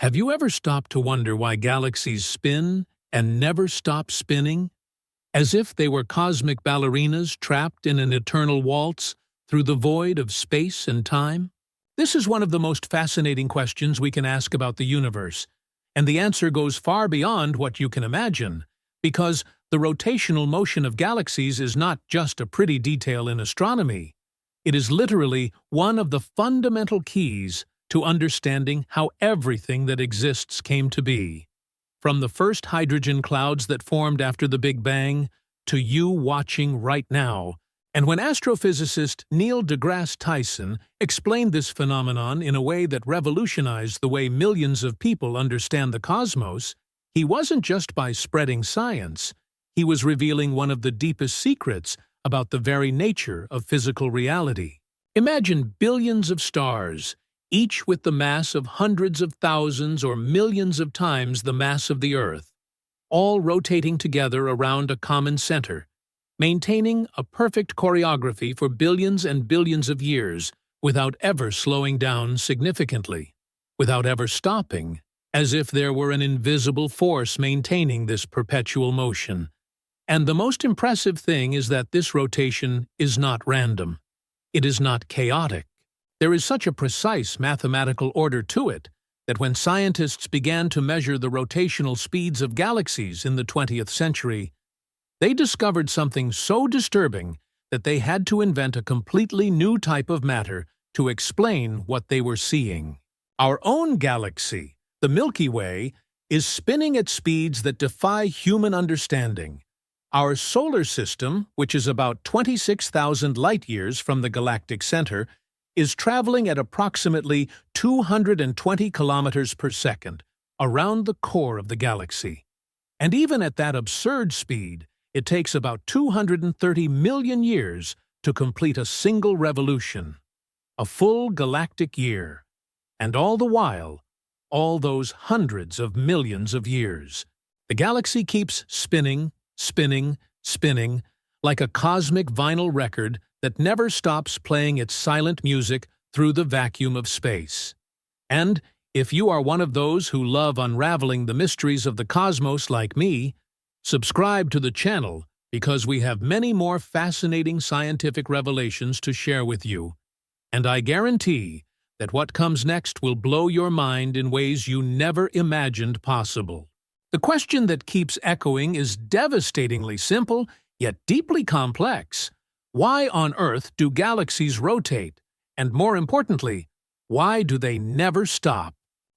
Have you ever stopped to wonder why galaxies spin and never stop spinning? As if they were cosmic ballerinas trapped in an eternal waltz through the void of space and time? This is one of the most fascinating questions we can ask about the universe, and the answer goes far beyond what you can imagine, because the rotational motion of galaxies is not just a pretty detail in astronomy. It is literally one of the fundamental keys to understanding how everything that exists came to be. From the first hydrogen clouds that formed after the Big Bang, to you watching right now. And when astrophysicist Neil deGrasse Tyson explained this phenomenon in a way that revolutionized the way millions of people understand the cosmos, he wasn't just by spreading science, he was revealing one of the deepest secrets about the very nature of physical reality. Imagine billions of stars, each with the mass of hundreds of thousands or millions of times the mass of the Earth, all rotating together around a common center, maintaining a perfect choreography for billions and billions of years without ever slowing down significantly, without ever stopping, as if there were an invisible force maintaining this perpetual motion. And the most impressive thing is that this rotation is not random. It is not chaotic. There is such a precise mathematical order to it that when scientists began to measure the rotational speeds of galaxies in the 20th century, they discovered something so disturbing that they had to invent a completely new type of matter to explain what they were seeing. Our own galaxy, the Milky Way, is spinning at speeds that defy human understanding. Our solar system, which is about 26,000 light-years from the galactic center, is traveling at approximately 220 kilometers per second around the core of the galaxy. And even at that absurd speed, it takes about 230 million years to complete a single revolution, a full galactic year. And all the while, all those hundreds of millions of years, the galaxy keeps spinning, spinning, spinning, like a cosmic vinyl record that never stops playing its silent music through the vacuum of space. And if you are one of those who love unraveling the mysteries of the cosmos like me, subscribe to the channel because we have many more fascinating scientific revelations to share with you. And I guarantee that what comes next will blow your mind in ways you never imagined possible. The question that keeps echoing is devastatingly simple, yet deeply complex. Why on earth do galaxies rotate? And more importantly, why do they never stop?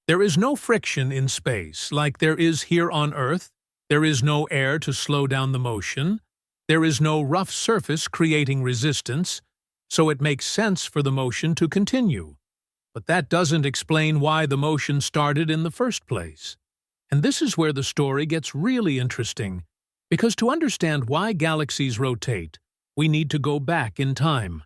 There is no friction in space like there is here on Earth. There is no air to slow down the motion. There is no rough surface creating resistance, so it makes sense for the motion to continue. But that doesn't explain why the motion started in the first place. And this is where the story gets really interesting, because to understand why galaxies rotate, we need to go back in time,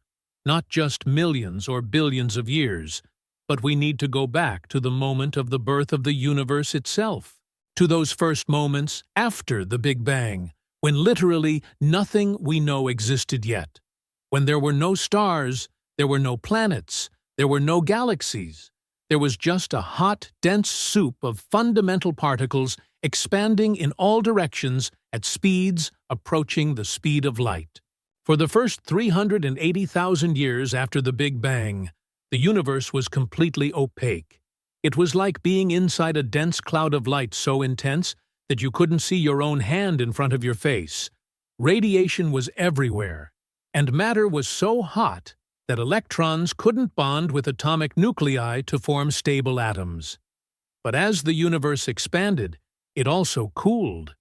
not just millions or billions of years, but we need to go back to the moment of the birth of the universe itself, to those first moments after the Big Bang, when literally nothing we know existed yet, when there were no stars, there were no planets, there were no galaxies. There was just a hot, dense soup of fundamental particles expanding in all directions at speeds approaching the speed of light. For the first 380,000 years after the Big Bang, the universe was completely opaque. It was like being inside a dense cloud of light so intense that you couldn't see your own hand in front of your face. Radiation was everywhere, and matter was so hot that electrons couldn't bond with atomic nuclei to form stable atoms. But as the universe expanded, it also cooled.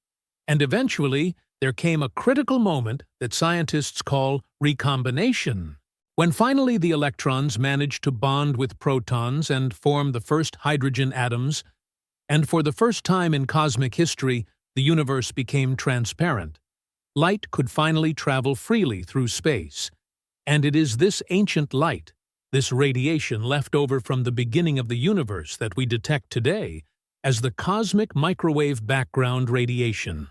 And eventually, there came a critical moment that scientists call recombination, when finally the electrons managed to bond with protons and form the first hydrogen atoms, and for the first time in cosmic history, the universe became transparent. Light could finally travel freely through space. And it is this ancient light, this radiation left over from the beginning of the universe that we detect today as the cosmic microwave background radiation,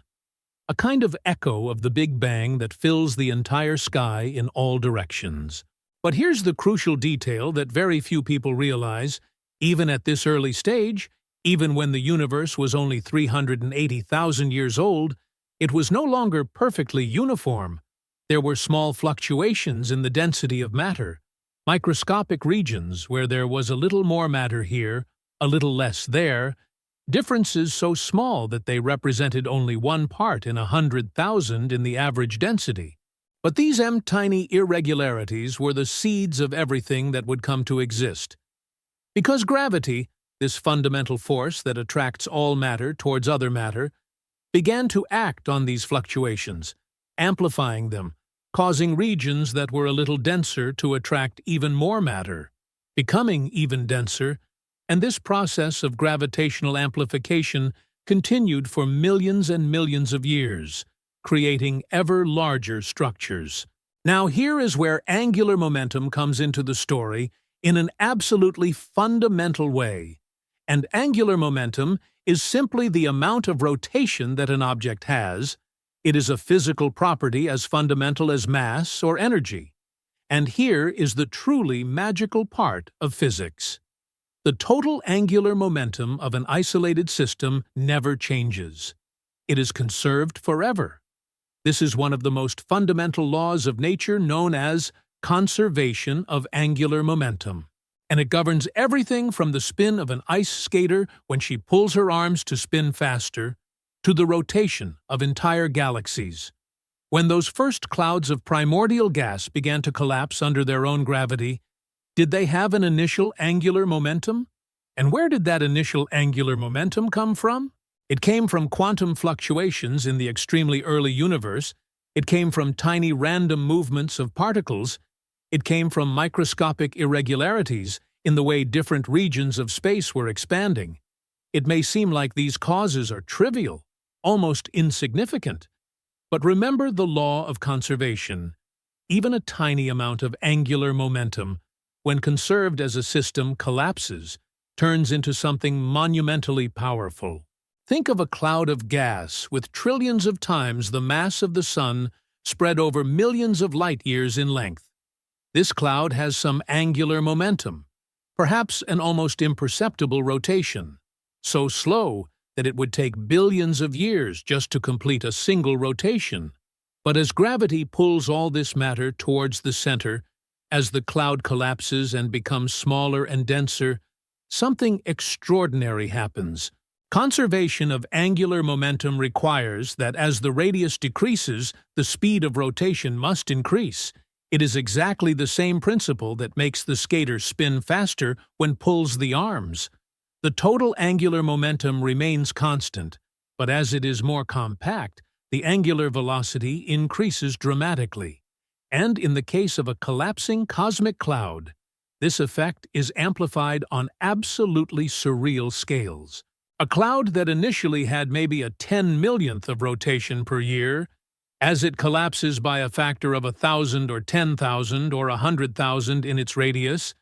a kind of echo of the Big Bang that fills the entire sky in all directions. But here's the crucial detail that very few people realize. Even at this early stage, Even when the universe was only 380,000 years old, it was no longer perfectly uniform. There were small fluctuations in the density of matter, microscopic regions where there was a little more matter here, a little less there, differences so small that they represented only 1 part in 100,000 in the average density. But these tiny irregularities were the seeds of everything that would come to exist. Because gravity, this fundamental force that attracts all matter towards other matter, began to act on these fluctuations, amplifying them, causing regions that were a little denser to attract even more matter, becoming even denser, and this process of gravitational amplification continued for millions and millions of years, creating ever larger structures. Now here is where angular momentum comes into the story in an absolutely fundamental way. And angular momentum is simply the amount of rotation that an object has. It is a physical property as fundamental as mass or energy. And here is the truly magical part of physics. The total angular momentum of an isolated system never changes. It is conserved forever. This is one of the most fundamental laws of nature known as conservation of angular momentum. And it governs everything from the spin of an ice skater when she pulls her arms to spin faster, to the rotation of entire galaxies. When those first clouds of primordial gas began to collapse under their own gravity, did they have an initial angular momentum? And where did that initial angular momentum come from? It came from quantum fluctuations in the extremely early universe. It came from tiny random movements of particles. It came from microscopic irregularities in the way different regions of space were expanding. It may seem like these causes are trivial, almost insignificant. But remember the law of conservation. Even a tiny amount of angular momentum, when conserved as a system, collapses, turns into something monumentally powerful. Think of a cloud of gas with trillions of times the mass of the Sun spread over millions of light-years in length. This cloud has some angular momentum, perhaps an almost imperceptible rotation, so slow that it would take billions of years just to complete a single rotation. But as gravity pulls all this matter towards the center, as the cloud collapses and becomes smaller and denser, something extraordinary happens. Conservation of angular momentum requires that as the radius decreases, the speed of rotation must increase. It is exactly the same principle that makes the skater spin faster when pulls the arms. The total angular momentum remains constant, but as it is more compact, the angular velocity increases dramatically. And in the case of a collapsing cosmic cloud, this effect is amplified on absolutely surreal scales. A cloud that initially had maybe a 10 millionth of rotation per year, as it collapses by a factor of 1,000 or 10,000 or 100,000 in its radius,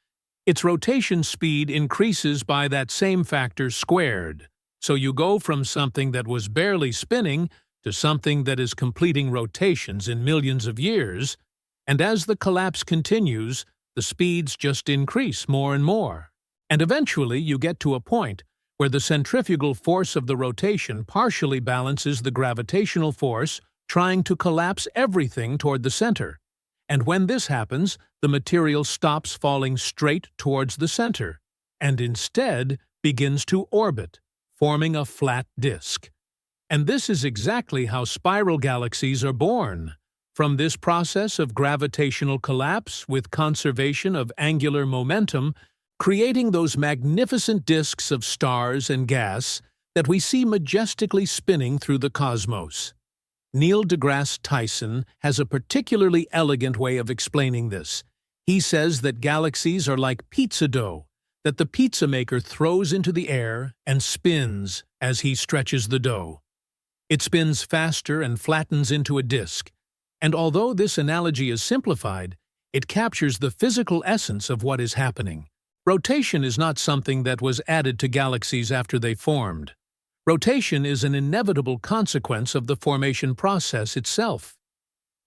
its rotation speed increases by that same factor squared. So you go from something that was barely spinning to something that is completing rotations in millions of years, and as the collapse continues, the speeds just increase more and more. And eventually you get to a point where the centrifugal force of the rotation partially balances the gravitational force trying to collapse everything toward the center. And when this happens, the material stops falling straight towards the center, and instead begins to orbit, forming a flat disk. And this is exactly how spiral galaxies are born, from this process of gravitational collapse with conservation of angular momentum, creating those magnificent disks of stars and gas that we see majestically spinning through the cosmos. Neil deGrasse Tyson has a particularly elegant way of explaining this. He says that galaxies are like pizza dough, that the pizza maker throws into the air and spins as he stretches the dough. It spins faster and flattens into a disk, and although this analogy is simplified, it captures the physical essence of what is happening. Rotation is not something that was added to galaxies after they formed. Rotation is an inevitable consequence of the formation process itself.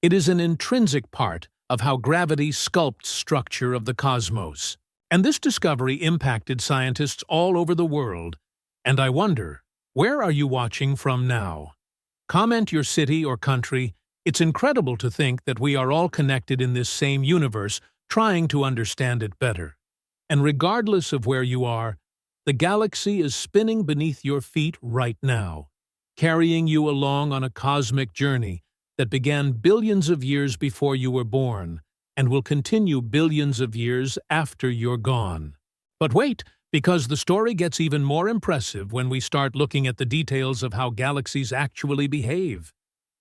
It is an intrinsic part of how gravity sculpts structure of the cosmos. And this discovery impacted scientists all over the world. And I wonder, where are you watching from now? Comment your city or country. It's incredible to think that we are all connected in this same universe, trying to understand it better. And regardless of where you are, the galaxy is spinning beneath your feet right now, carrying you along on a cosmic journey that began billions of years before you were born and will continue billions of years after you're gone. But wait, because the story gets even more impressive when we start looking at the details of how galaxies actually behave.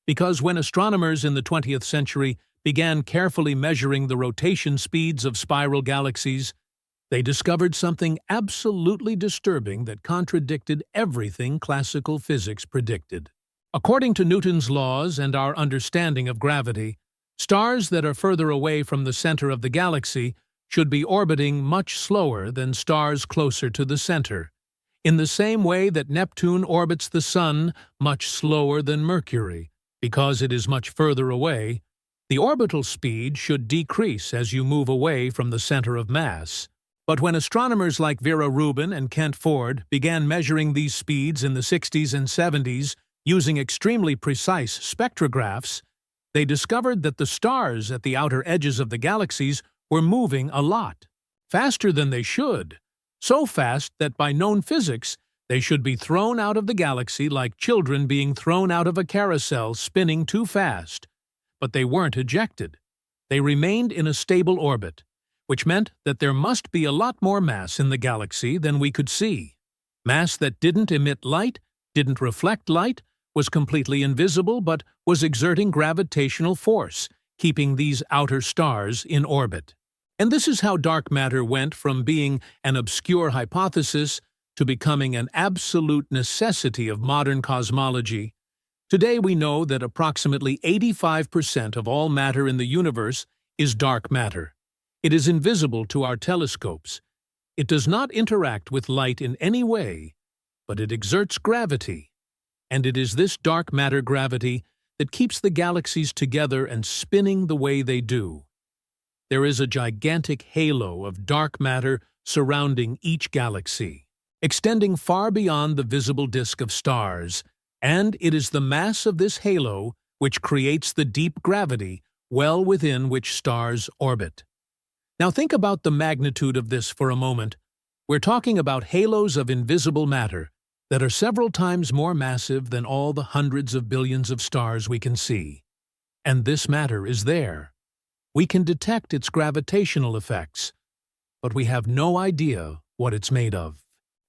Because when astronomers in the 20th century began carefully measuring the rotation speeds of spiral galaxies, they discovered something absolutely disturbing that contradicted everything classical physics predicted. According to Newton's laws and our understanding of gravity, stars that are further away from the center of the galaxy should be orbiting much slower than stars closer to the center, in the same way that Neptune orbits the Sun much slower than Mercury. Because it is much further away, the orbital speed should decrease as you move away from the center of mass. But when astronomers like Vera Rubin and Kent Ford began measuring these speeds in the 60s and 70s using extremely precise spectrographs, they discovered that the stars at the outer edges of the galaxies were moving a lot, faster than they should, so fast that by known physics, they should be thrown out of the galaxy like children being thrown out of a carousel spinning too fast. But they weren't ejected. They remained in a stable orbit, which meant that there must be a lot more mass in the galaxy than we could see. Mass that didn't emit light, didn't reflect light, was completely invisible but was exerting gravitational force, keeping these outer stars in orbit. And this is how dark matter went from being an obscure hypothesis to becoming an absolute necessity of modern cosmology. Today we know that approximately 85% of all matter in the universe is dark matter. It is invisible to our telescopes. It does not interact with light in any way, but it exerts gravity. And it is this dark matter gravity that keeps the galaxies together and spinning the way they do. There is a gigantic halo of dark matter surrounding each galaxy, extending far beyond the visible disk of stars, and it is the mass of this halo which creates the deep gravity well within which stars orbit. Now think about the magnitude of this for a moment. We're talking about halos of invisible matter that are several times more massive than all the hundreds of billions of stars we can see. And this matter is there. We can detect its gravitational effects, but we have no idea what it's made of.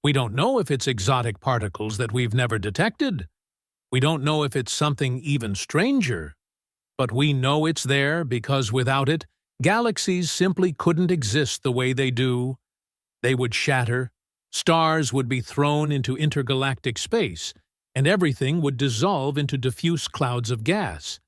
We don't know if it's exotic particles that we've never detected. We don't know if it's something even stranger. But we know it's there because without it, galaxies simply couldn't exist the way they do. They would shatter, stars would be thrown into intergalactic space, and everything would dissolve into diffuse clouds of gas.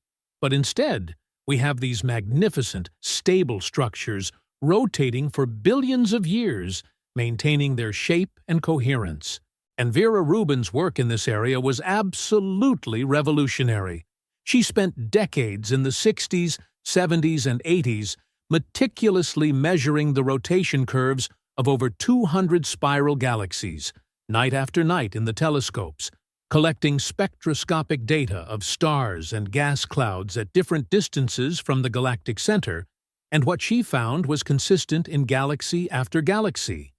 But instead, we have these magnificent, stable structures rotating for billions of years, maintaining their shape and coherence. And Vera Rubin's work in this area was absolutely revolutionary. She spent decades in the 60s, 70s, and 80s meticulously measuring the rotation curves of over 200 spiral galaxies, night after night in the telescopes, collecting spectroscopic data of stars and gas clouds at different distances from the galactic center, and what she found was consistent in galaxy after galaxy.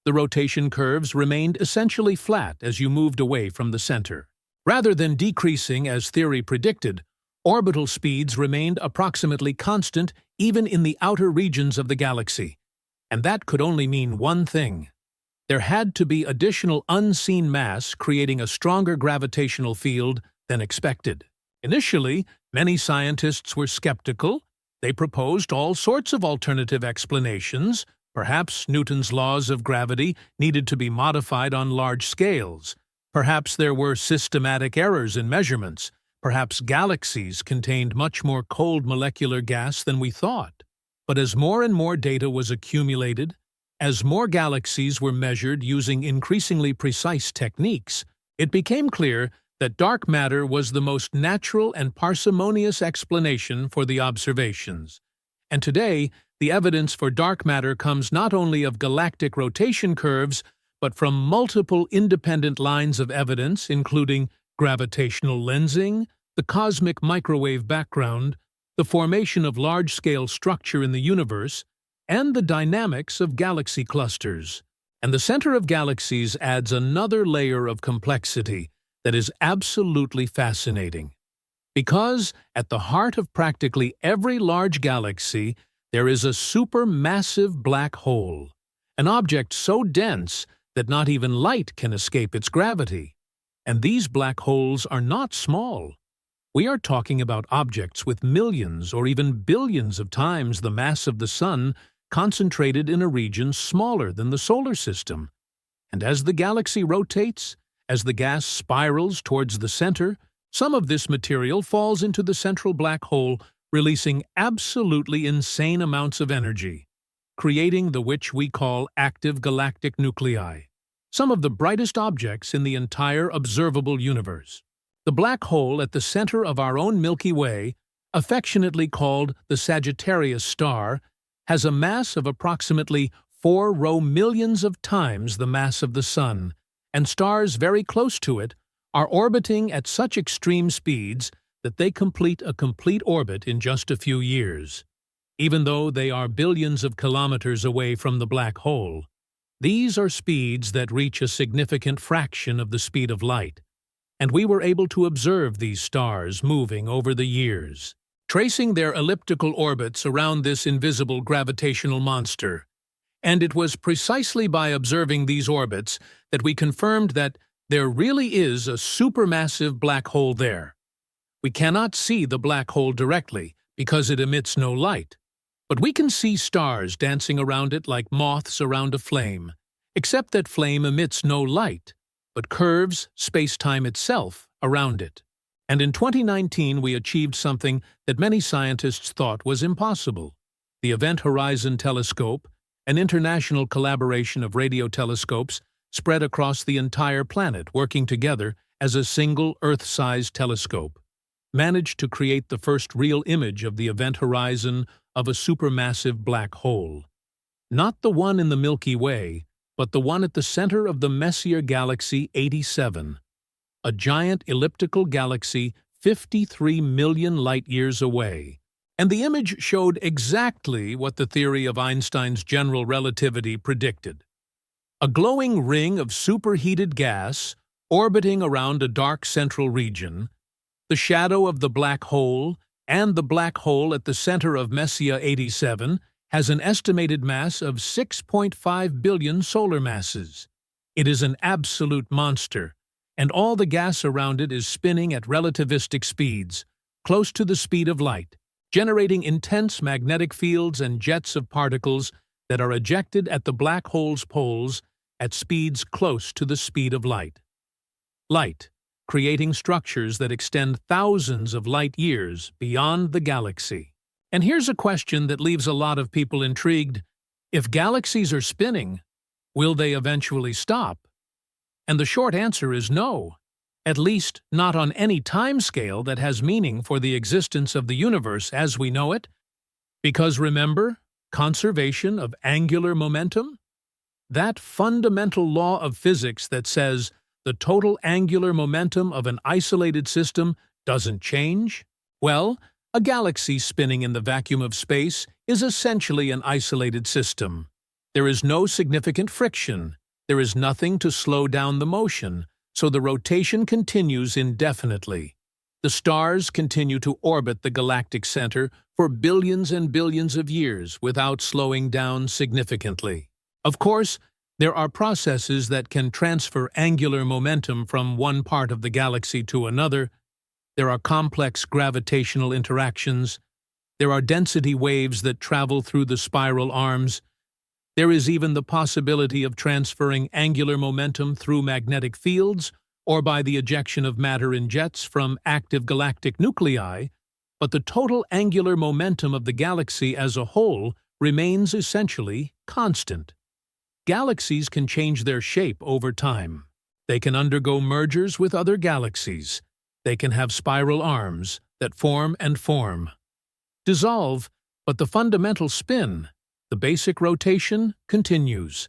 The rotation curves remained essentially flat as you moved away from the center. Rather than decreasing as theory predicted, orbital speeds remained approximately constant even in the outer regions of the galaxy. And that could only mean one thing. There had to be additional unseen mass creating a stronger gravitational field than expected. Initially, many scientists were skeptical. They proposed all sorts of alternative explanations. Perhaps Newton's laws of gravity needed to be modified on large scales. Perhaps there were systematic errors in measurements. Perhaps galaxies contained much more cold molecular gas than we thought. But as more and more data was accumulated, as more galaxies were measured using increasingly precise techniques, it became clear that dark matter was the most natural and parsimonious explanation for the observations. And today, the evidence for dark matter comes not only of galactic rotation curves, but from multiple independent lines of evidence, including gravitational lensing, the cosmic microwave background, the formation of large-scale structure in the universe, and the dynamics of galaxy clusters. And the center of galaxies adds another layer of complexity that is absolutely fascinating. Because at the heart of practically every large galaxy, there is a supermassive black hole, an object so dense that not even light can escape its gravity. And these black holes are not small. We are talking about objects with millions or even billions of times the mass of the Sun concentrated in a region smaller than the solar system. And as the galaxy rotates, as the gas spirals towards the center, some of this material falls into the central black hole, releasing absolutely insane amounts of energy, creating the which we call active galactic nuclei, some of the brightest objects in the entire observable universe. The black hole at the center of our own Milky Way, affectionately called the Sagittarius star, has a mass of approximately 4 millions of times the mass of the Sun, and stars very close to it are orbiting at such extreme speeds that they complete a complete orbit in just a few years. Even though they are billions of kilometers away from the black hole, these are speeds that reach a significant fraction of the speed of light, and we were able to observe these stars moving over the years, tracing their elliptical orbits around this invisible gravitational monster. And it was precisely by observing these orbits that we confirmed that there really is a supermassive black hole there. We cannot see the black hole directly because it emits no light, but we can see stars dancing around it like moths around a flame, except that flame emits no light, but curves space-time itself around it. And in 2019 we achieved something that many scientists thought was impossible. The Event Horizon Telescope, an international collaboration of radio telescopes spread across the entire planet working together as a single Earth-sized telescope, managed to create the first real image of the event horizon of a supermassive black hole. Not the one in the Milky Way, but the one at the center of the Messier Galaxy 87, a giant elliptical galaxy 53 million light-years away. And the image showed exactly what the theory of Einstein's general relativity predicted. A glowing ring of superheated gas orbiting around a dark central region, the shadow of the black hole, and the black hole at the center of Messier 87 has an estimated mass of 6.5 billion solar masses. It is an absolute monster, and all the gas around it is spinning at relativistic speeds, close to the speed of light, generating intense magnetic fields and jets of particles that are ejected at the black hole's poles at speeds close to the speed of light. Light, creating structures that extend thousands of light-years beyond the galaxy. And here's a question that leaves a lot of people intrigued. If galaxies are spinning, will they eventually stop? And the short answer is no, at least not on any timescale that has meaning for the existence of the universe as we know it. Because remember, conservation of angular momentum? That fundamental law of physics that says the total angular momentum of an isolated system doesn't change? Well, a galaxy spinning in the vacuum of space is essentially an isolated system. There is no significant friction. There is nothing to slow down the motion, so the rotation continues indefinitely. The stars continue to orbit the galactic center for billions and billions of years without slowing down significantly. Of course, there are processes that can transfer angular momentum from one part of the galaxy to another. There are complex gravitational interactions. There are density waves that travel through the spiral arms. There is even the possibility of transferring angular momentum through magnetic fields or by the ejection of matter in jets from active galactic nuclei, but the total angular momentum of the galaxy as a whole remains essentially constant. Galaxies can change their shape over time. They can undergo mergers with other galaxies. They can have spiral arms that form and form, dissolve, but the fundamental spin, the basic rotation, continues.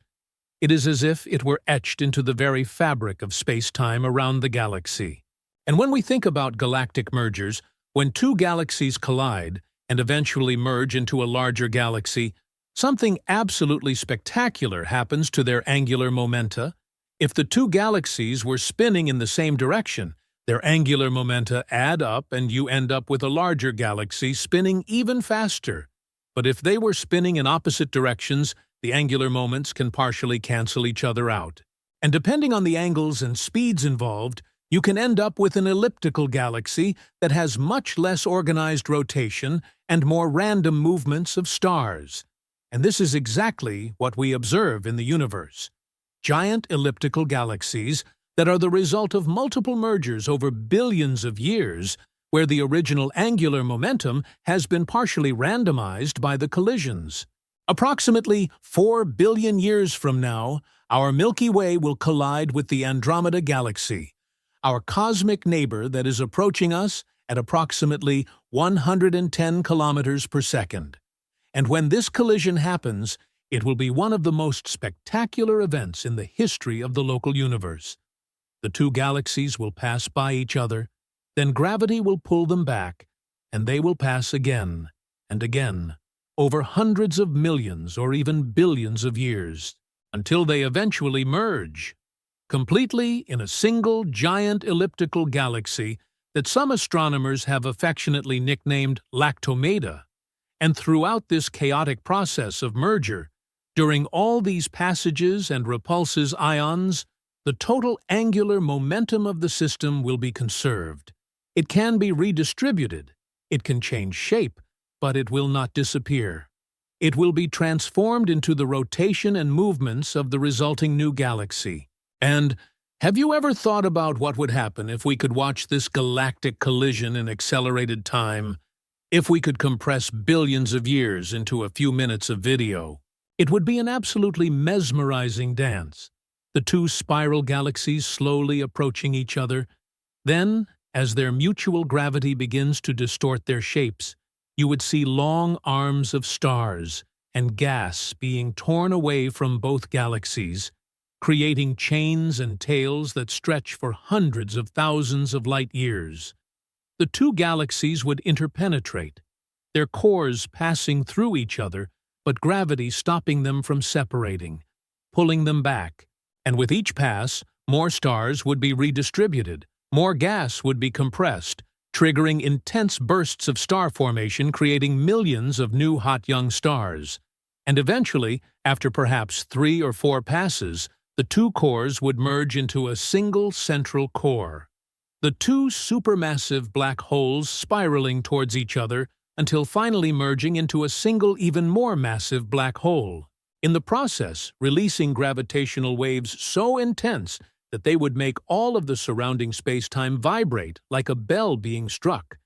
It is as if it were etched into the very fabric of space-time around the galaxy. And when we think about galactic mergers, when two galaxies collide and eventually merge into a larger galaxy, something absolutely spectacular happens to their angular momenta. If the two galaxies were spinning in the same direction, their angular momenta add up and you end up with a larger galaxy spinning even faster. But if they were spinning in opposite directions, the angular moments can partially cancel each other out. And depending on the angles and speeds involved, you can end up with an elliptical galaxy that has much less organized rotation and more random movements of stars. And this is exactly what we observe in the universe. Giant elliptical galaxies that are the result of multiple mergers over billions of years, where the original angular momentum has been partially randomized by the collisions. Approximately 4 billion years from now, our Milky Way will collide with the Andromeda Galaxy, our cosmic neighbor that is approaching us at approximately 110 kilometers per second. And when this collision happens, it will be one of the most spectacular events in the history of the local universe. The two galaxies will pass by each other, then gravity will pull them back, and they will pass again and again, over hundreds of millions or even billions of years, until they eventually merge, completely in a single giant elliptical galaxy that some astronomers have affectionately nicknamed Lactomeda. And throughout this chaotic process of merger, during all these passages and repulses ions, the total angular momentum of the system will be conserved. It can be redistributed, it can change shape, but it will not disappear. It will be transformed into the rotation and movements of the resulting new galaxy. And have you ever thought about what would happen if we could watch this galactic collision in accelerated time? If we could compress billions of years into a few minutes of video? It would be an absolutely mesmerizing dance. The two spiral galaxies slowly approaching each other. Then, as their mutual gravity begins to distort their shapes, you would see long arms of stars and gas being torn away from both galaxies, creating chains and tails that stretch for hundreds of thousands of light years. The two galaxies would interpenetrate, their cores passing through each other, but gravity stopping them from separating, pulling them back. And with each pass, more stars would be redistributed, more gas would be compressed, triggering intense bursts of star formation, creating millions of new hot young stars. And eventually, after perhaps 3 or 4 passes, the two cores would merge into a single central core. The two supermassive black holes spiraling towards each other until finally merging into a single even more massive black hole. In the process, releasing gravitational waves so intense that they would make all of the surrounding space-time vibrate like a bell being struck.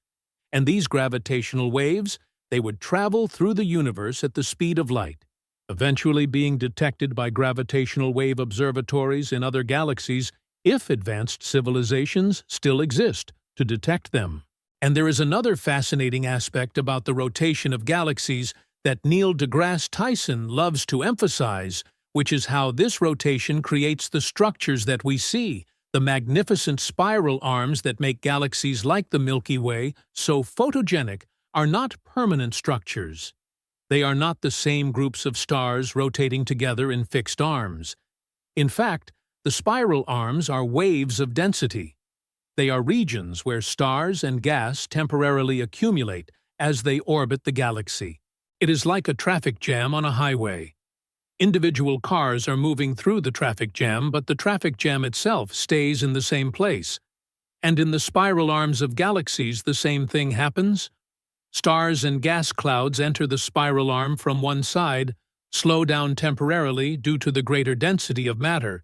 And these gravitational waves, they would travel through the universe at the speed of light, eventually being detected by gravitational wave observatories in other galaxies if advanced civilizations still exist to detect them. And there is another fascinating aspect about the rotation of galaxies that Neil deGrasse Tyson loves to emphasize, which is how this rotation creates the structures that we see, the magnificent spiral arms that make galaxies like the Milky Way so photogenic are not permanent structures. They are not the same groups of stars rotating together in fixed arms. In fact, the spiral arms are waves of density. They are regions where stars and gas temporarily accumulate as they orbit the galaxy. It is like a traffic jam on a highway. Individual cars are moving through the traffic jam, but the traffic jam itself stays in the same place. And in the spiral arms of galaxies, the same thing happens. Stars and gas clouds enter the spiral arm from one side, slow down temporarily due to the greater density of matter,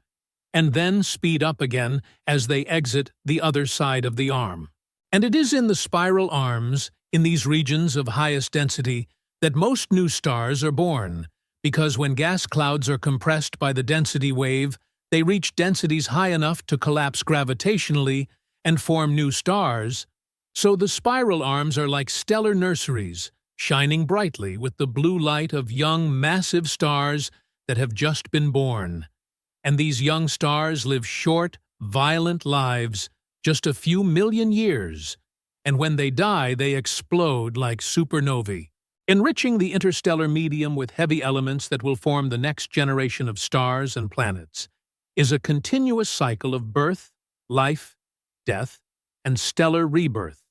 and then speed up again as they exit the other side of the arm. And it is in the spiral arms, in these regions of highest density, that most new stars are born, because when gas clouds are compressed by the density wave, they reach densities high enough to collapse gravitationally and form new stars. So the spiral arms are like stellar nurseries, shining brightly with the blue light of young, massive stars that have just been born. And these young stars live short, violent lives, just a few million years, and when they die, they explode like supernovae, enriching the interstellar medium with heavy elements that will form the next generation of stars and planets, is a continuous cycle of birth, life, death, and stellar rebirth,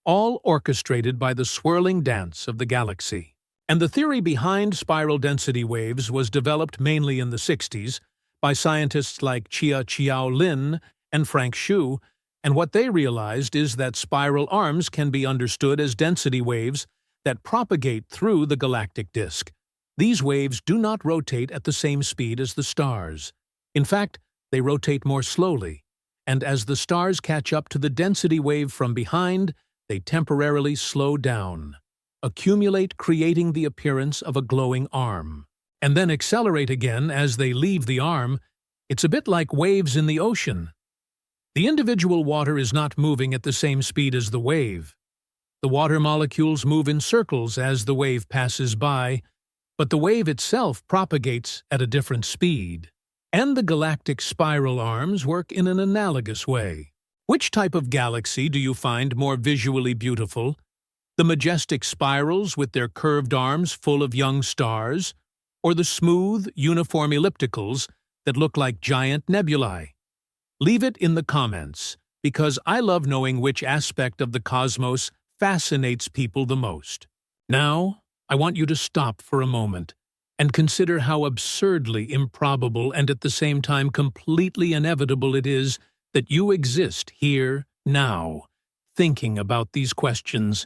all orchestrated by the swirling dance of the galaxy. And the theory behind spiral density waves was developed mainly in the 60s by scientists like Chia Lin and Frank Hsu, and what they realized is that spiral arms can be understood as density waves that propagate through the galactic disk. These waves do not rotate at the same speed as the stars. In fact, they rotate more slowly, and as the stars catch up to the density wave from behind, they temporarily slow down, accumulate, creating the appearance of a glowing arm, and then accelerate again as they leave the arm. It's a bit like waves in the ocean. The individual water is not moving at the same speed as the wave. The water molecules move in circles as the wave passes by, but the wave itself propagates at a different speed. And the galactic spiral arms work in an analogous way. Which type of galaxy do you find more visually beautiful? The majestic spirals with their curved arms full of young stars, or the smooth, uniform ellipticals that look like giant nebulae? Leave it in the comments, because I love knowing which aspect of the cosmos fascinates people the most. Now, I want you to stop for a moment and consider how absurdly improbable and at the same time completely inevitable it is that you exist here, now, thinking about these questions.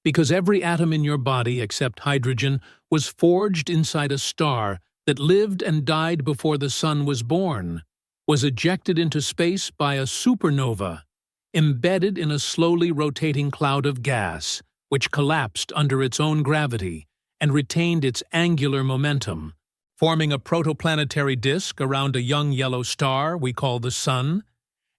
Because every atom in your body except hydrogen was forged inside a star that lived and died before the sun was born, was ejected into space by a supernova, embedded in a slowly rotating cloud of gas, which collapsed under its own gravity and retained its angular momentum, forming a protoplanetary disk around a young yellow star we call the Sun,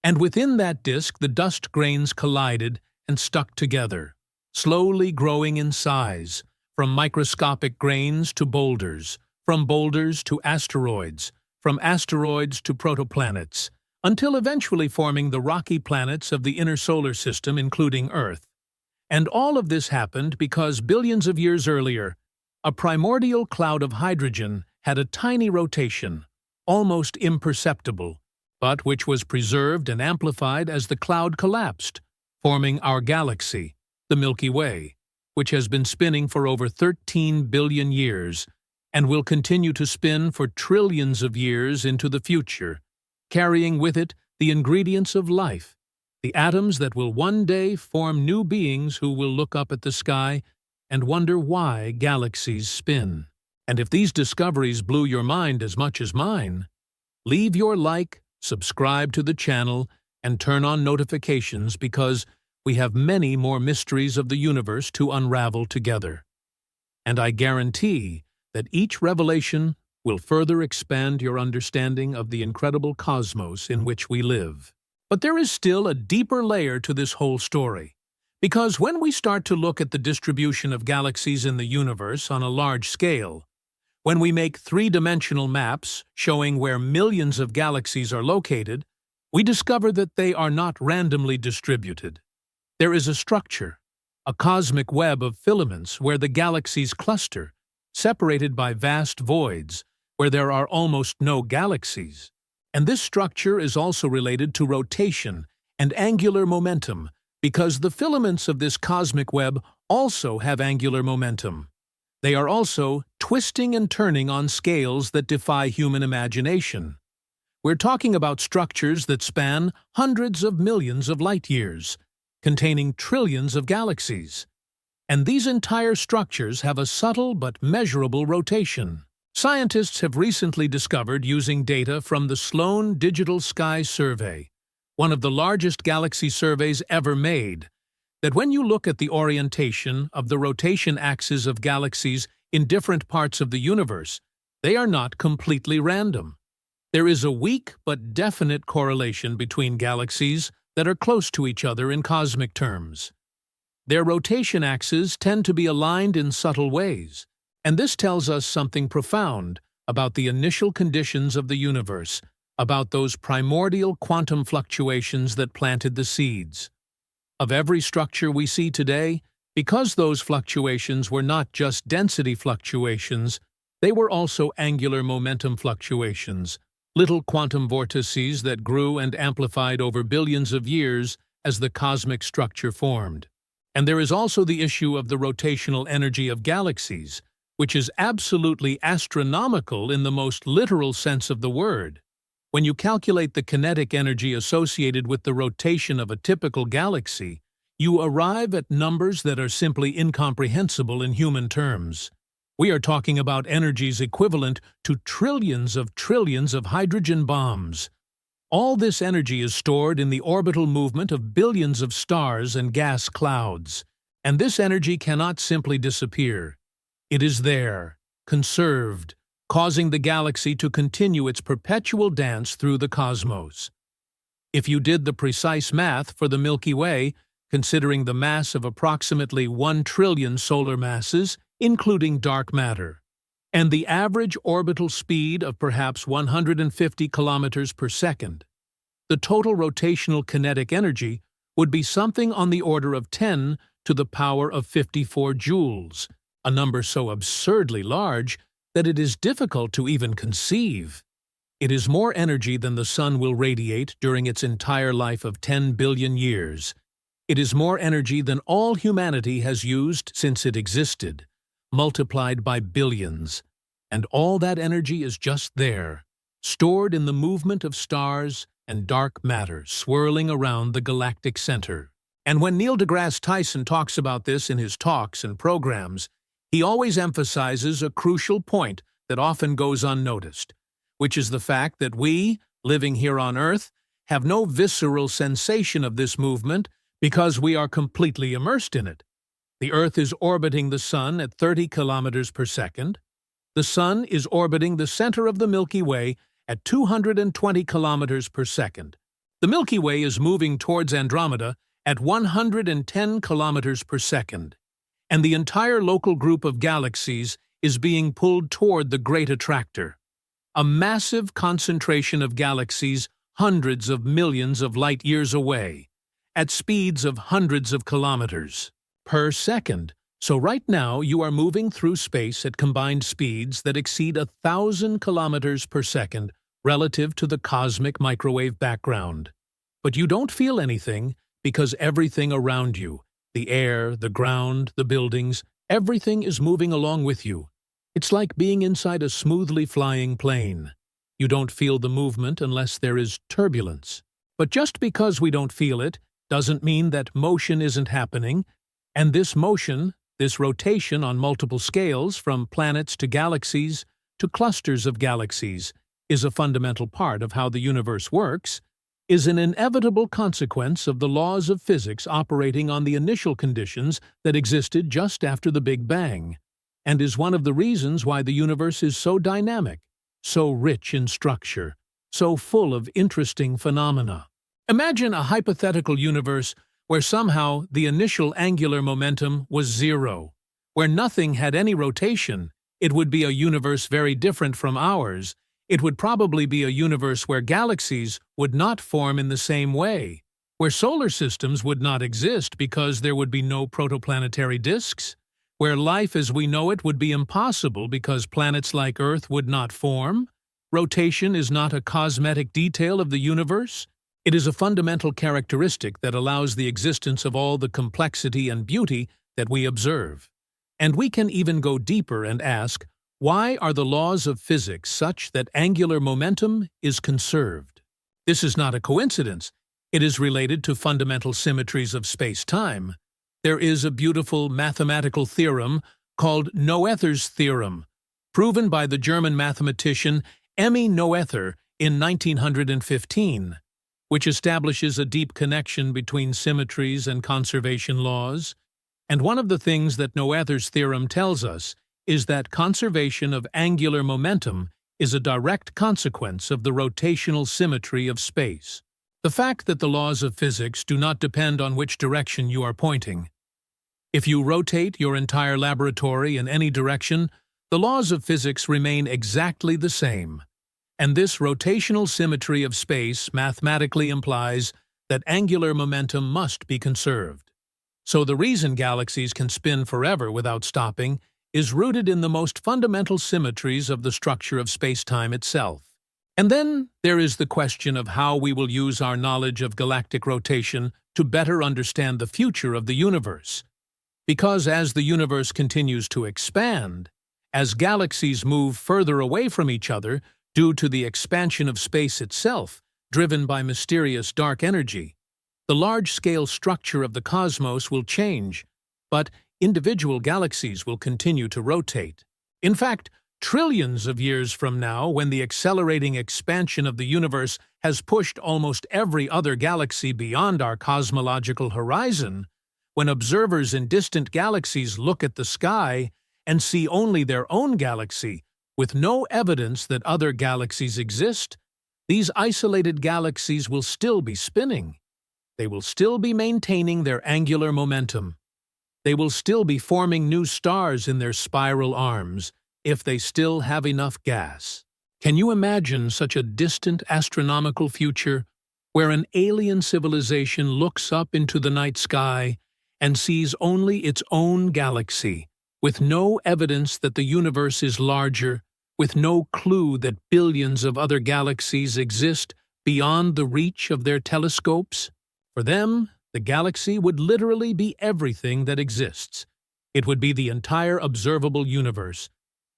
and within that disk the dust grains collided and stuck together, slowly growing in size, from microscopic grains to boulders, from boulders to asteroids, from asteroids to protoplanets, until eventually forming the rocky planets of the inner solar system, including Earth. And all of this happened because billions of years earlier, a primordial cloud of hydrogen had a tiny rotation, almost imperceptible, but which was preserved and amplified as the cloud collapsed, forming our galaxy, the Milky Way, which has been spinning for over 13 billion years and will continue to spin for trillions of years into the future, carrying with it the ingredients of life, the atoms that will one day form new beings who will look up at the sky and wonder why galaxies spin. And if these discoveries blew your mind as much as mine, leave your like, subscribe to the channel, and turn on notifications because we have many more mysteries of the universe to unravel together. And I guarantee that each revelation will further expand your understanding of the incredible cosmos in which we live. But there is still a deeper layer to this whole story, because when we start to look at the distribution of galaxies in the universe on a large scale, when we make three-dimensional maps showing where millions of galaxies are located, we discover that they are not randomly distributed. There is a structure, a cosmic web of filaments where the galaxies cluster, separated by vast voids, where there are almost no galaxies. And this structure is also related to rotation and angular momentum, because the filaments of this cosmic web also have angular momentum. They are also twisting and turning on scales that defy human imagination. We're talking about structures that span hundreds of millions of light years, containing trillions of galaxies. And these entire structures have a subtle but measurable rotation. Scientists have recently discovered, using data from the Sloan Digital Sky Survey, one of the largest galaxy surveys ever made, that when you look at the orientation of the rotation axes of galaxies in different parts of the universe, they are not completely random. There is a weak but definite correlation between galaxies that are close to each other in cosmic terms. Their rotation axes tend to be aligned in subtle ways, and this tells us something profound about the initial conditions of the universe, about those primordial quantum fluctuations that planted the seeds of every structure we see today. Because those fluctuations were not just density fluctuations, they were also angular momentum fluctuations, little quantum vortices that grew and amplified over billions of years as the cosmic structure formed. And there is also the issue of the rotational energy of galaxies, which is absolutely astronomical in the most literal sense of the word. When you calculate the kinetic energy associated with the rotation of a typical galaxy, you arrive at numbers that are simply incomprehensible in human terms. We are talking about energies equivalent to trillions of hydrogen bombs. All this energy is stored in the orbital movement of billions of stars and gas clouds, and this energy cannot simply disappear. It is there, conserved, causing the galaxy to continue its perpetual dance through the cosmos. If you did the precise math for the Milky Way, considering the mass of approximately 1 trillion solar masses, including dark matter, and the average orbital speed of perhaps 150 kilometers per second, the total rotational kinetic energy would be something on the order of 10 to the power of 54 joules, a number so absurdly large that it is difficult to even conceive. It is more energy than the Sun will radiate during its entire life of 10 billion years. It is more energy than all humanity has used since it existed, multiplied by billions. And all that energy is just there, stored in the movement of stars and dark matter swirling around the galactic center. And when Neil deGrasse Tyson talks about this in his talks and programs, he always emphasizes a crucial point that often goes unnoticed, which is the fact that we, living here on Earth, have no visceral sensation of this movement because we are completely immersed in it. The Earth is orbiting the Sun at 30 kilometers per second. The Sun is orbiting the center of the Milky Way at 220 kilometers per second. The Milky Way is moving towards Andromeda at 110 kilometers per second. And the entire local group of galaxies is being pulled toward the Great Attractor, a massive concentration of galaxies hundreds of millions of light-years away, at speeds of hundreds of kilometers per second. So right now you are moving through space at combined speeds that exceed 1,000 kilometers per second relative to the cosmic microwave background. But you don't feel anything because everything around you, the air, the ground, the buildings, everything is moving along with you. It's like being inside a smoothly flying plane. You don't feel the movement unless there is turbulence. But just because we don't feel it doesn't mean that motion isn't happening, and this motion, this rotation on multiple scales from planets to galaxies to clusters of galaxies, is a fundamental part of how the universe works, is an inevitable consequence of the laws of physics operating on the initial conditions that existed just after the Big Bang, and is one of the reasons why the universe is so dynamic, so rich in structure, so full of interesting phenomena. Imagine a hypothetical universe where somehow the initial angular momentum was zero, where nothing had any rotation. It would be a universe very different from ours. It would probably be a universe where galaxies would not form in the same way, where solar systems would not exist because there would be no protoplanetary disks, where life as we know it would be impossible because planets like Earth would not form. Rotation is not a cosmetic detail of the universe. It is a fundamental characteristic that allows the existence of all the complexity and beauty that we observe. And we can even go deeper and ask, why are the laws of physics such that angular momentum is conserved? This is not a coincidence. It is related to fundamental symmetries of space-time. There is a beautiful mathematical theorem called Noether's theorem, proven by the German mathematician Emmy Noether in 1915. Which establishes a deep connection between symmetries and conservation laws. And one of the things that Noether's theorem tells us is that conservation of angular momentum is a direct consequence of the rotational symmetry of space. The fact that the laws of physics do not depend on which direction you are pointing. If you rotate your entire laboratory in any direction, the laws of physics remain exactly the same. And this rotational symmetry of space mathematically implies that angular momentum must be conserved. So the reason galaxies can spin forever without stopping is rooted in the most fundamental symmetries of the structure of space-time itself. And then there is the question of how we will use our knowledge of galactic rotation to better understand the future of the universe. Because as the universe continues to expand, as galaxies move further away from each other due to the expansion of space itself, driven by mysterious dark energy, the large-scale structure of the cosmos will change, but individual galaxies will continue to rotate. In fact, trillions of years from now, when the accelerating expansion of the universe has pushed almost every other galaxy beyond our cosmological horizon, when observers in distant galaxies look at the sky and see only their own galaxy, with no evidence that other galaxies exist, these isolated galaxies will still be spinning. They will still be maintaining their angular momentum. They will still be forming new stars in their spiral arms, if they still have enough gas. Can you imagine such a distant astronomical future where an alien civilization looks up into the night sky and sees only its own galaxy, with no evidence that the universe is larger, with no clue that billions of other galaxies exist beyond the reach of their telescopes? For them, the galaxy would literally be everything that exists. It would be the entire observable universe.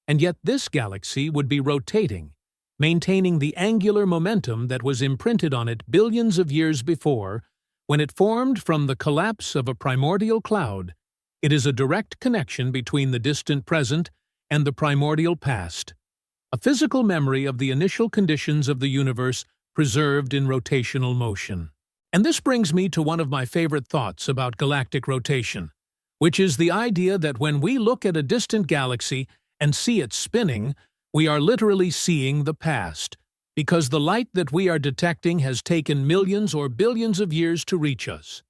And yet this galaxy would be rotating, maintaining the angular momentum that was imprinted on it billions of years before, when it formed from the collapse of a primordial cloud. It is a direct connection between the distant present and the primordial past, a physical memory of the initial conditions of the universe preserved in rotational motion. And this brings me to one of my favorite thoughts about galactic rotation, which is the idea that when we look at a distant galaxy and see it spinning, we are literally seeing the past, because the light that we are detecting has taken millions or billions of years to reach us.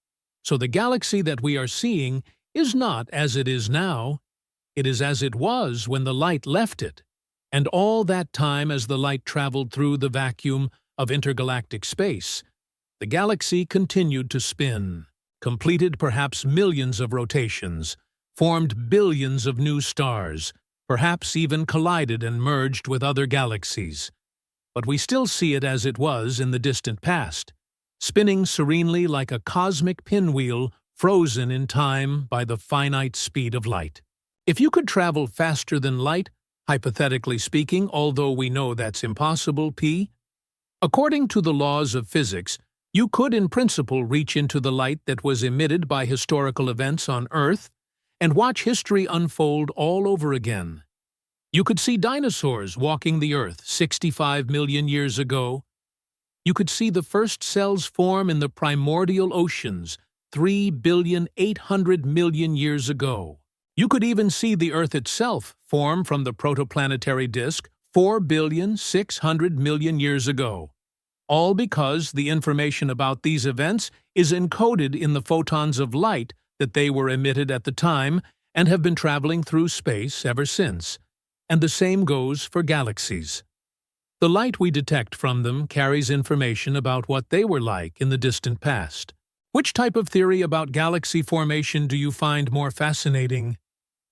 So the galaxy that we are seeing is not as it is now, it is as it was when the light left it. And all that time as the light traveled through the vacuum of intergalactic space, the galaxy continued to spin, completed perhaps millions of rotations, formed billions of new stars, perhaps even collided and merged with other galaxies. But we still see it as it was in the distant past, spinning serenely like a cosmic pinwheel frozen in time by the finite speed of light. If you could travel faster than light, hypothetically speaking, although we know that's impossible, according to the laws of physics, you could in principle reach into the light that was emitted by historical events on Earth and watch history unfold all over again. You could see dinosaurs walking the Earth 65 million years ago. You could see the first cells form in the primordial oceans 3,800,000,000 years ago. You could even see the Earth itself form from the protoplanetary disk 4,600,000,000 years ago. All because the information about these events is encoded in the photons of light that they were emitted at the time and have been traveling through space ever since. And the same goes for galaxies. The light we detect from them carries information about what they were like in the distant past. Which type of theory about galaxy formation do you find more fascinating?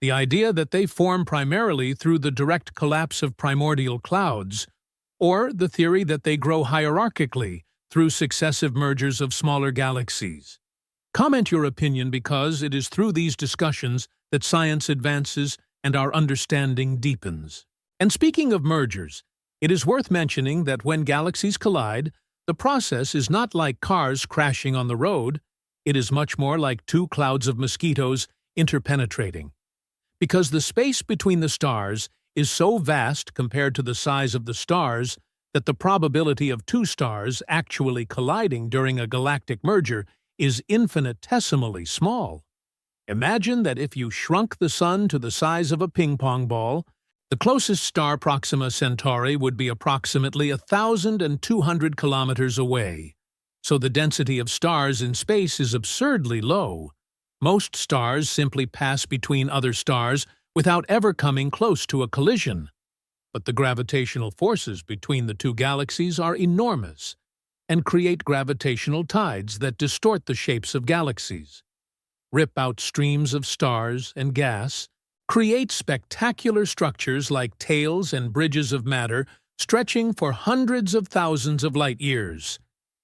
The idea that they form primarily through the direct collapse of primordial clouds, or the theory that they grow hierarchically through successive mergers of smaller galaxies? Comment your opinion, because it is through these discussions that science advances and our understanding deepens. And speaking of mergers, it is worth mentioning that when galaxies collide, the process is not like cars crashing on the road. It is much more like two clouds of mosquitoes interpenetrating. Because the space between the stars is so vast compared to the size of the stars that the probability of two stars actually colliding during a galactic merger is infinitesimally small. Imagine that if you shrunk the Sun to the size of a ping-pong ball, the closest star, Proxima Centauri, would be approximately 1,200 kilometers away. So the density of stars in space is absurdly low. Most stars simply pass between other stars without ever coming close to a collision. but the gravitational forces between the two galaxies are enormous and create gravitational tides that distort the shapes of galaxies, rip out streams of stars and gas, create spectacular structures like tails and bridges of matter stretching for hundreds of thousands of light years.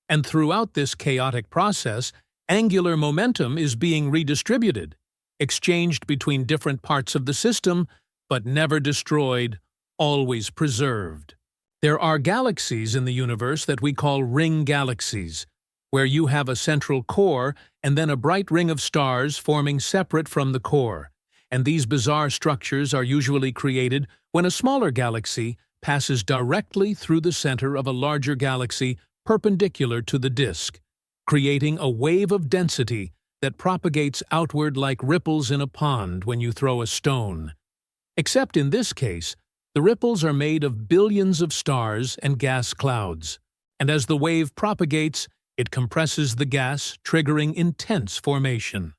And throughout this chaotic process, angular momentum is being redistributed, exchanged between different parts of the system, but never destroyed, always preserved. There are galaxies in the universe that we call ring galaxies, where you have a central core and then a bright ring of stars forming separate from the core. And these bizarre structures are usually created when a smaller galaxy passes directly through the center of a larger galaxy perpendicular to the disk, creating a wave of density that propagates outward like ripples in a pond when you throw a stone. Except in this case, the ripples are made of billions of stars and gas clouds, and as the wave propagates, it compresses the gas, triggering intense formation.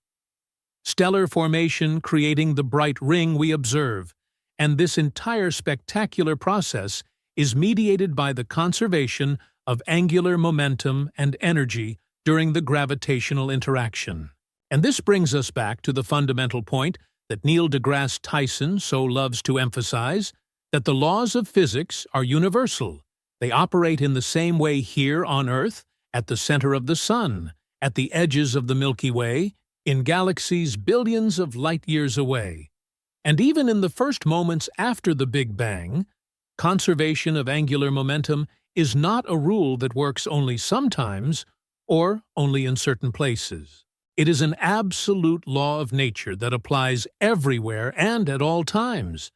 Stellar formation creating the bright ring we observe, and this entire spectacular process is mediated by the conservation of angular momentum and energy during the gravitational interaction. And this brings us back to the fundamental point that Neil deGrasse Tyson so loves to emphasize, that the laws of physics are universal. They operate in the same way here on Earth, at the center of the Sun, at the edges of the Milky Way, in galaxies billions of light years away. And even in the first moments after the Big Bang, conservation of angular momentum is not a rule that works only sometimes or only in certain places. It is an absolute law of nature that applies everywhere and at all times.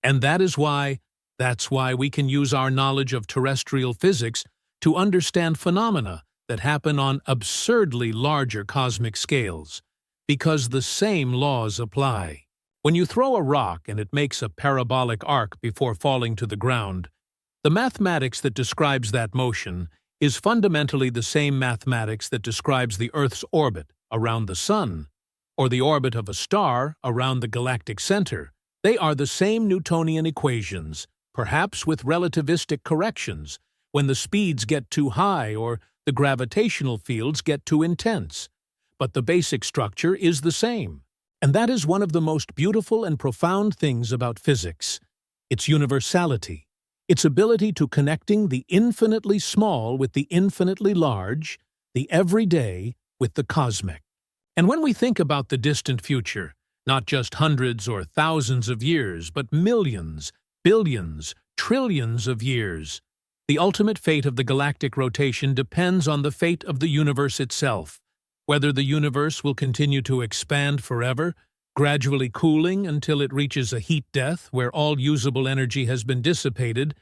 And that's why we can use our knowledge of terrestrial physics to understand phenomena that happen on absurdly larger cosmic scales, because the same laws apply. When you throw a rock and it makes a parabolic arc before falling to the ground, the mathematics that describes that motion is fundamentally the same mathematics that describes the Earth's orbit around the Sun, or the orbit of a star around the galactic center. They are the same Newtonian equations, perhaps with relativistic corrections, when the speeds get too high or the gravitational fields get too intense. But the basic structure is the same. And that is one of the most beautiful and profound things about physics: its universality, its ability to connecting the infinitely small with the infinitely large, the everyday with the cosmic. And when we think about the distant future, not just hundreds or thousands of years, but millions, billions, trillions of years, the ultimate fate of the galactic rotation depends on the fate of the universe itself, whether the universe will continue to expand forever, gradually cooling until it reaches a heat death where all usable energy has been dissipated,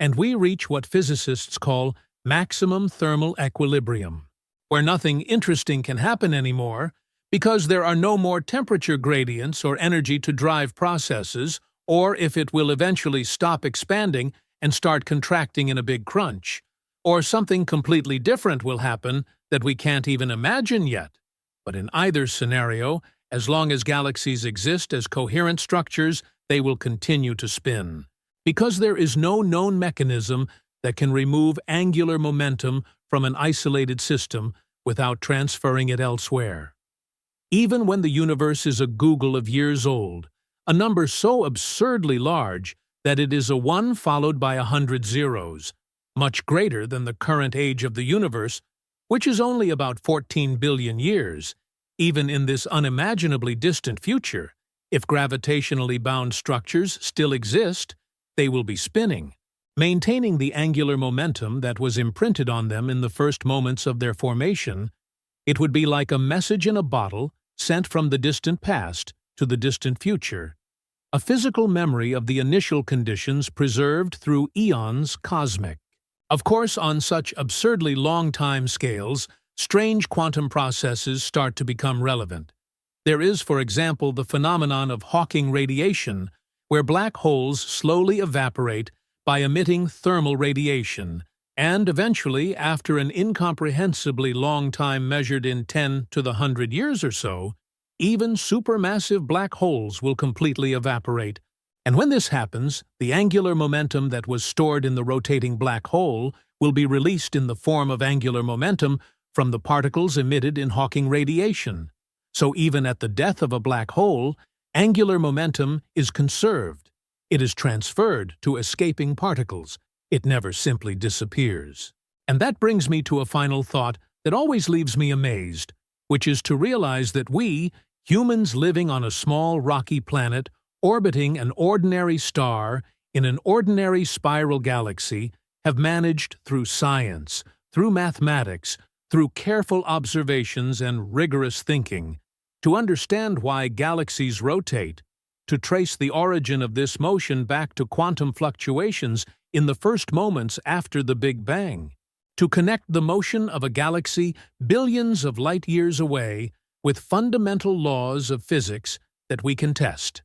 and we reach what physicists call maximum thermal equilibrium, where nothing interesting can happen anymore because there are no more temperature gradients or energy to drive processes, or if it will eventually stop expanding and start contracting in a big crunch, or something completely different will happen that we can't even imagine yet. But in either scenario, as long as galaxies exist as coherent structures, they will continue to spin, because there is no known mechanism that can remove angular momentum from an isolated system without transferring it elsewhere. Even when the universe is a googol of years old, a number so absurdly large that it is a 1 followed by 100 zeros, much greater than the current age of the universe, which is only about 14 billion years. Even in this unimaginably distant future, if gravitationally bound structures still exist, they will be spinning, maintaining the angular momentum that was imprinted on them in the first moments of their formation. It would be like a message in a bottle sent from the distant past to the distant future, a physical memory of the initial conditions preserved through eons cosmic. Of course, on such absurdly long time scales, strange quantum processes start to become relevant. There is, for example, the phenomenon of Hawking radiation, where black holes slowly evaporate by emitting thermal radiation, and eventually, after an incomprehensibly long time measured in 10 to the 100 years or so, even supermassive black holes will completely evaporate, And when this happens, the angular momentum that was stored in the rotating black hole will be released in the form of angular momentum from the particles emitted in Hawking radiation. So even at the death of a black hole, angular momentum is conserved. It is transferred to escaping particles. It never simply disappears. And that brings me to a final thought that always leaves me amazed, which is to realize that we, humans living on a small rocky planet, orbiting an ordinary star in an ordinary spiral galaxy, have managed through science, through mathematics, through careful observations and rigorous thinking, to understand why galaxies rotate, to trace the origin of this motion back to quantum fluctuations in the first moments after the Big Bang, to connect the motion of a galaxy billions of light-years away with fundamental laws of physics that we can test.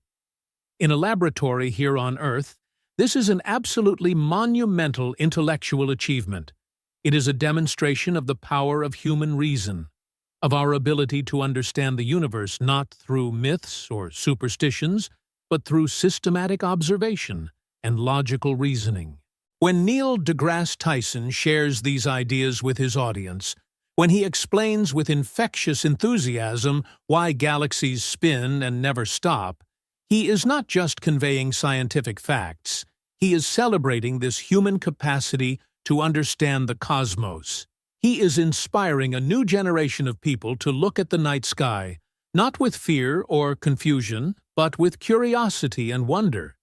In a laboratory here on Earth, this is an absolutely monumental intellectual achievement. It is a demonstration of the power of human reason, of our ability to understand the universe not through myths or superstitions, but through systematic observation and logical reasoning. When Neil deGrasse Tyson shares these ideas with his audience, when he explains with infectious enthusiasm why galaxies spin and never stop, he is not just conveying scientific facts, he is celebrating this human capacity to understand the cosmos. He is inspiring a new generation of people to look at the night sky, not with fear or confusion, but with curiosity and wonder,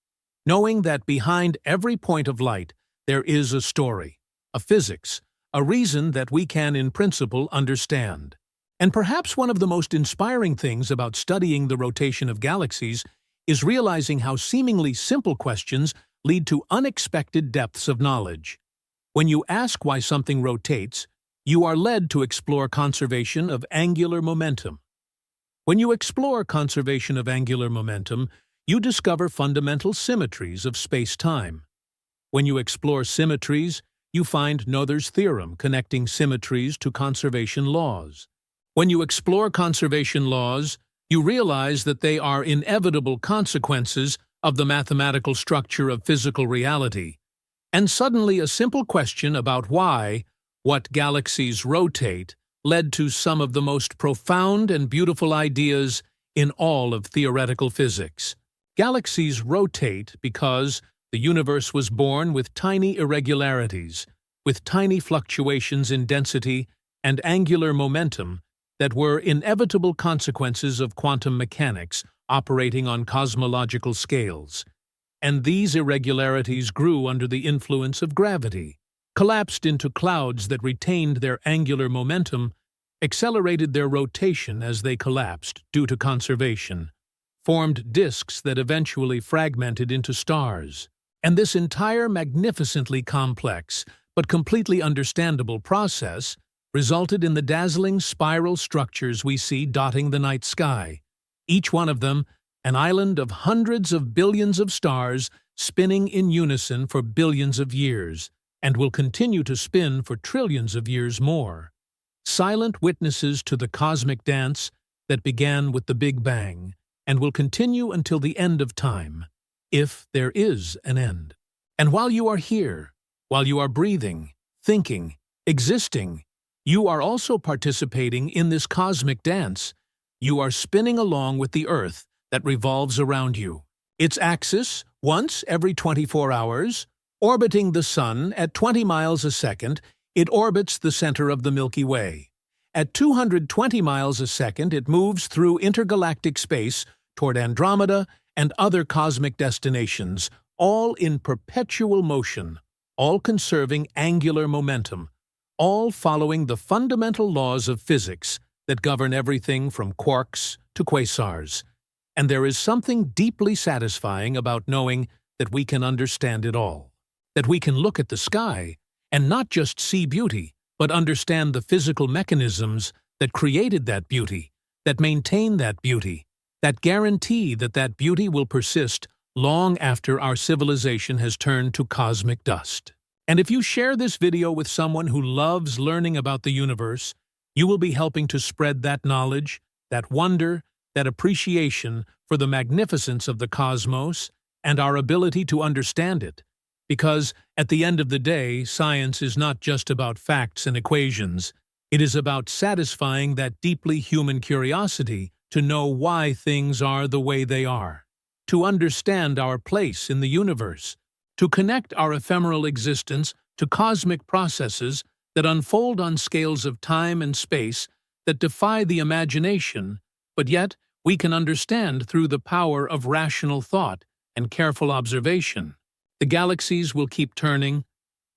knowing that behind every point of light there is a story, a physics, a reason that we can in principle understand. And perhaps one of the most inspiring things about studying the rotation of galaxies is realizing how seemingly simple questions lead to unexpected depths of knowledge. When you ask why something rotates, you are led to explore conservation of angular momentum. When you explore conservation of angular momentum, you discover fundamental symmetries of space-time. When you explore symmetries, you find Noether's theorem connecting symmetries to conservation laws. When you explore conservation laws, you realize that they are inevitable consequences of the mathematical structure of physical reality. And suddenly a simple question about what galaxies rotate, led to some of the most profound and beautiful ideas in all of theoretical physics. Galaxies rotate because the universe was born with tiny irregularities, with tiny fluctuations in density and angular momentum that were inevitable consequences of quantum mechanics operating on cosmological scales. And these irregularities grew under the influence of gravity, collapsed into clouds that retained their angular momentum, accelerated their rotation as they collapsed due to conservation, formed disks that eventually fragmented into stars. And this entire magnificently complex but completely understandable process resulted in the dazzling spiral structures we see dotting the night sky, each one of them an island of hundreds of billions of stars spinning in unison for billions of years, and will continue to spin for trillions of years more. Silent witnesses to the cosmic dance that began with the Big Bang and will continue until the end of time, if there is an end. And while you are here, while you are breathing, thinking, existing, you are also participating in this cosmic dance. You are spinning along with the Earth that revolves around you. Its axis, once every 24 hours, orbiting the Sun at 20 miles a second, it orbits the center of the Milky Way. At 220 miles a second, it moves through intergalactic space toward Andromeda and other cosmic destinations, all in perpetual motion, all conserving angular momentum, all following the fundamental laws of physics that govern everything from quarks to quasars. And there is something deeply satisfying about knowing that we can understand it all, that we can look at the sky and not just see beauty, but understand the physical mechanisms that created that beauty, that maintain that beauty, that guarantee that that beauty will persist long after our civilization has turned to cosmic dust. And if you share this video with someone who loves learning about the universe, you will be helping to spread that knowledge, that wonder, that appreciation for the magnificence of the cosmos and our ability to understand it. Because, at the end of the day, science is not just about facts and equations. It is about satisfying that deeply human curiosity to know why things are the way they are, to understand our place in the universe, to connect our ephemeral existence to cosmic processes that unfold on scales of time and space that defy the imagination, but yet we can understand through the power of rational thought and careful observation. The galaxies will keep turning,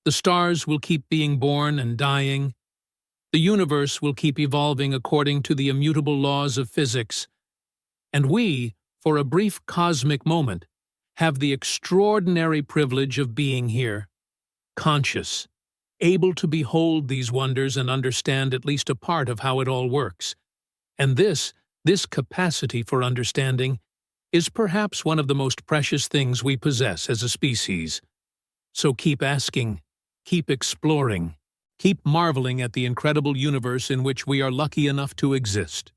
the stars will keep being born and dying, the universe will keep evolving according to the immutable laws of physics, and we, for a brief cosmic moment, have the extraordinary privilege of being here, conscious, able to behold these wonders and understand at least a part of how it all works. And this capacity for understanding is perhaps one of the most precious things we possess as a species. So keep asking, keep exploring, keep marveling at the incredible universe in which we are lucky enough to exist.